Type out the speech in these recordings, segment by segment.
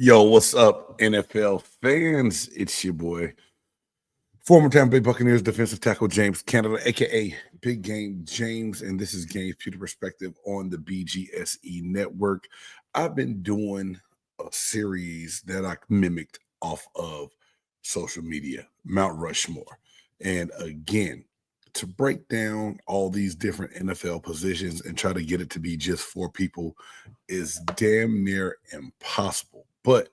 Yo, what's up, NFL fans? It's your boy, former Tampa Bay Buccaneers defensive tackle James Canada, aka Big Game James, and this is Game's Pewter Perspective on the BGSE Network. I've been doing a series that I mimicked off of social media, Mount Rushmore, and again, to break down all these different NFL positions and try to get it to be just four people is damn near impossible. But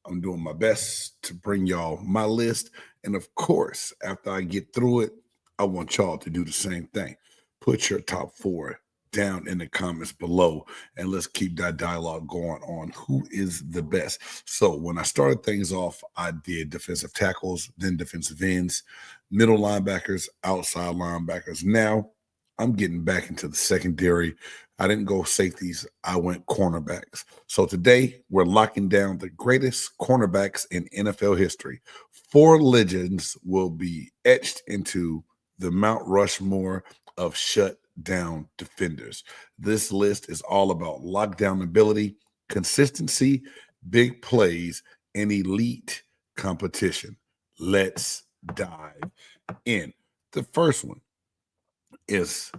I'm doing my best to bring y'all my list. And of course, after I get through it, I want y'all to do the same thing. Put your top four down in the comments below and let's keep that dialogue going on who is the best. So when I started things off, I did defensive tackles, then defensive ends, middle linebackers, outside linebackers. Now I'm getting back into the secondary. I didn't go safeties. I went cornerbacks. So today we're locking down the greatest cornerbacks in NFL history. Four legends will be etched into the Mount Rushmore of shutdown defenders. This list is all about lockdown ability, consistency, big plays, and elite competition. Let's dive in. The first one is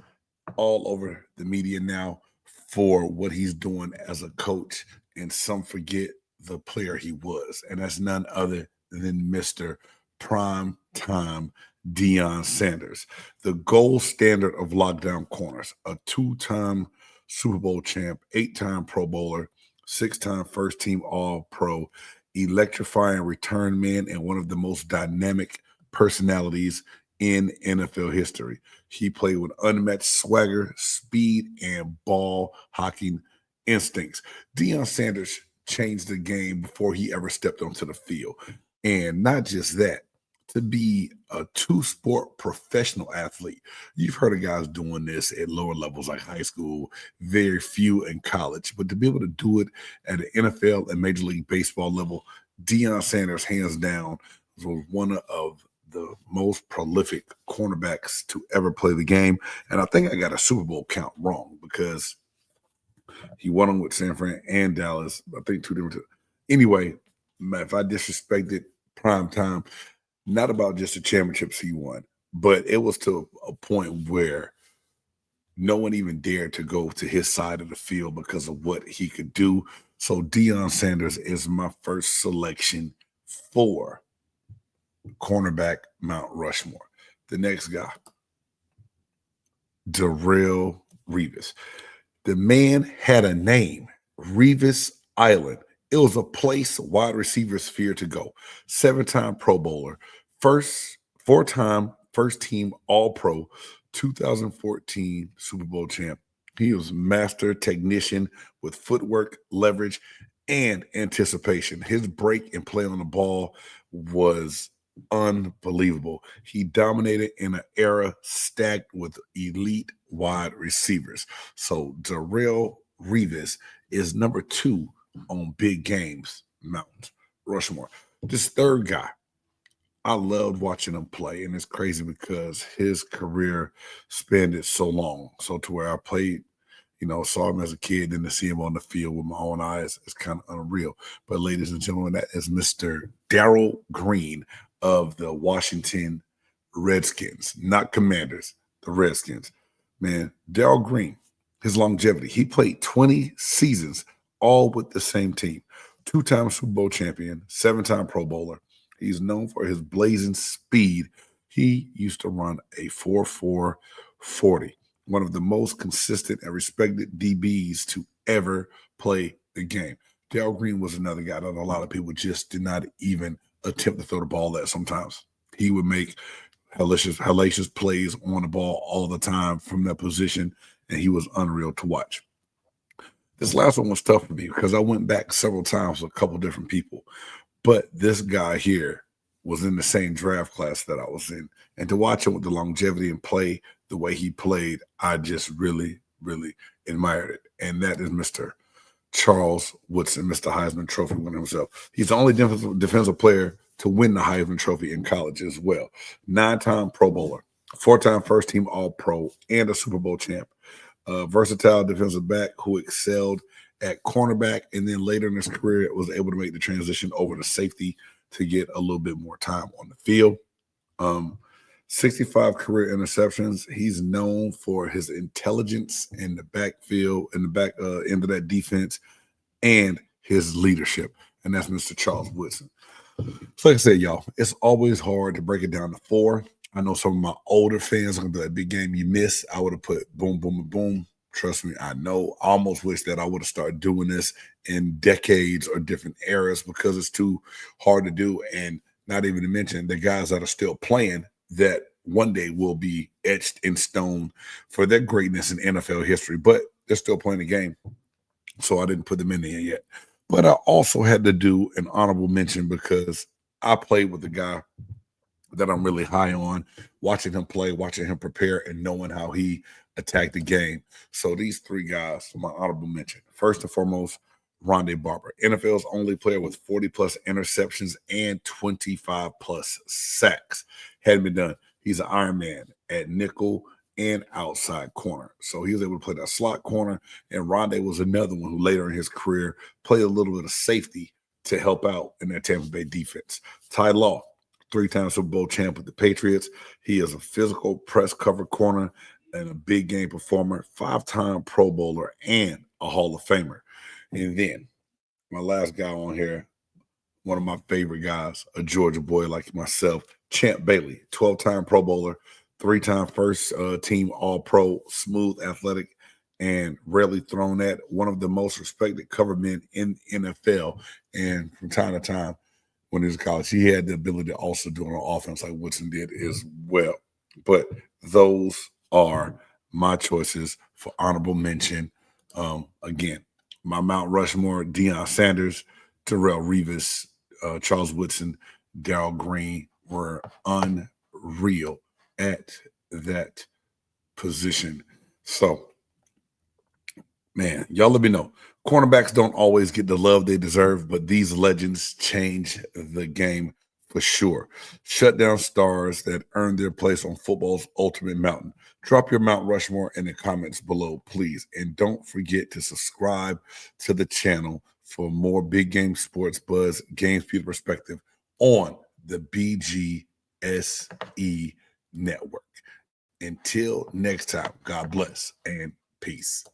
all over the media now for what he's doing as a coach, and some forget the player he was, and that's none other than Mr. Prime Time Deion Sanders, the gold standard of lockdown corners, a two-time Super Bowl champ, eight-time Pro Bowler, six-time first-team All-Pro, electrifying return man, and one of the most dynamic personalities in NFL history. He played with unmatched swagger, speed, and ball hawking instincts. Deion Sanders changed the game before he ever stepped onto the field. And not just that, to be a two-sport professional athlete. You've heard of guys doing this at lower levels like high school, very few in college. But to be able to do it at an NFL and Major League Baseball level, Deion Sanders, hands down, was one of the most prolific cornerbacks to ever play the game. And I think I got a Super Bowl count wrong because he won them with San Fran and Dallas. I think two different. Anyway, if I disrespected prime time, not about just the championships he won, but it was to a point where no one even dared to go to his side of the field because of what he could do. So Deion Sanders is my first selection for cornerback Mount Rushmore. The next guy, Darrelle Revis. The man had a name, Revis Island. It was a place wide receivers feared to go. Seven-time Pro Bowler, four-time first-team All-Pro, 2014 Super Bowl champ. He was master technician with footwork, leverage, and anticipation. His break and play on the ball was unbelievable. He dominated in an era stacked with elite wide receivers. So Darrelle Revis is number two on Big Games Mount Rushmore. This third guy, I loved watching him play, and it's crazy because his career spanned so long. So to where I played, saw him as a kid, and to see him on the field with my own eyes is kind of unreal. But ladies and gentlemen, that is Mr. Darrell Green of the Washington Redskins, not Commanders, the Redskins. Man, Darrell Green, his longevity, he played 20 seasons all with the same team. Two-time Super Bowl champion, seven-time Pro Bowler. He's known for his blazing speed. He used to run a 4.4 40, one of the most consistent and respected DBs to ever play the game. Darrell Green was another guy that a lot of people just did not even attempt to throw the ball at sometimes. He would make hellacious plays on the ball all the time from that position, and he was unreal to watch. This last one was tough for me because I went back several times with a couple different people. But this guy here was in the same draft class that I was in. And to watch him with the longevity and play the way he played, I just really, really admired it. And that is Mr. Charles Woodson, Mr. Heisman Trophy winner himself. He's the only defensive player to win the Heisman Trophy in college as well. 9-time Pro Bowler, 4-time first-team All-Pro, and a Super Bowl champ. Versatile defensive back who excelled at cornerback, and then later in his career was able to make the transition over to safety to get a little bit more time on the field. 65 career interceptions. He's known for his intelligence in the backfield, in the back end of that defense, and his leadership. And that's Mr. Charles Woodson. So like I said, y'all, it's always hard to break it down to 4. I know some of my older fans are going to be like, big game you missed. I would have put boom, boom, and boom. Trust me, I know. I almost wish that I would have started doing this in decades or different eras because it's too hard to do. And not even to mention the guys that are still playing that one day will be etched in stone for their greatness in NFL history. But they're still playing the game. So I didn't put them in there yet. But I also had to do an honorable mention because I played with a guy that I'm really high on, watching him play, watching him prepare, and knowing how he attacked the game. So these 3 guys for my honorable mention. First and foremost, Ronde Barber, NFL's only player with 40-plus interceptions and 25-plus sacks. Hadn't been done. He's an Iron Man at nickel and outside corner. So he was able to play that slot corner, and Ronde was another one who later in his career played a little bit of safety to help out in that Tampa Bay defense. Ty Law, 3-time Super Bowl champ with the Patriots. He is a physical press cover corner and a big game performer, 5-time Pro Bowler, and a Hall of Famer. And then my last guy on here, one of my favorite guys, a Georgia boy like myself, Champ Bailey, 12-time Pro Bowler, 3-time first team All-Pro, smooth, athletic, and rarely thrown at, one of the most respected cover men in NFL. And from time to time, when he was in college, he had the ability to also do it on offense like Woodson did as well. But those are my choices for honorable mention. Again, my Mount Rushmore, Deion Sanders, Darrelle Revis, Charles Woodson, Darrell Green were unreal at that position. So, man, y'all let me know. Cornerbacks don't always get the love they deserve, but these legends change the game for sure. Shutdown stars that earn their place on football's ultimate mountain. Drop your Mount Rushmore in the comments below, please. And don't forget to subscribe to the channel for more big game sports buzz, games, Pewter perspective on the BGSE Network. Until next time, God bless and peace.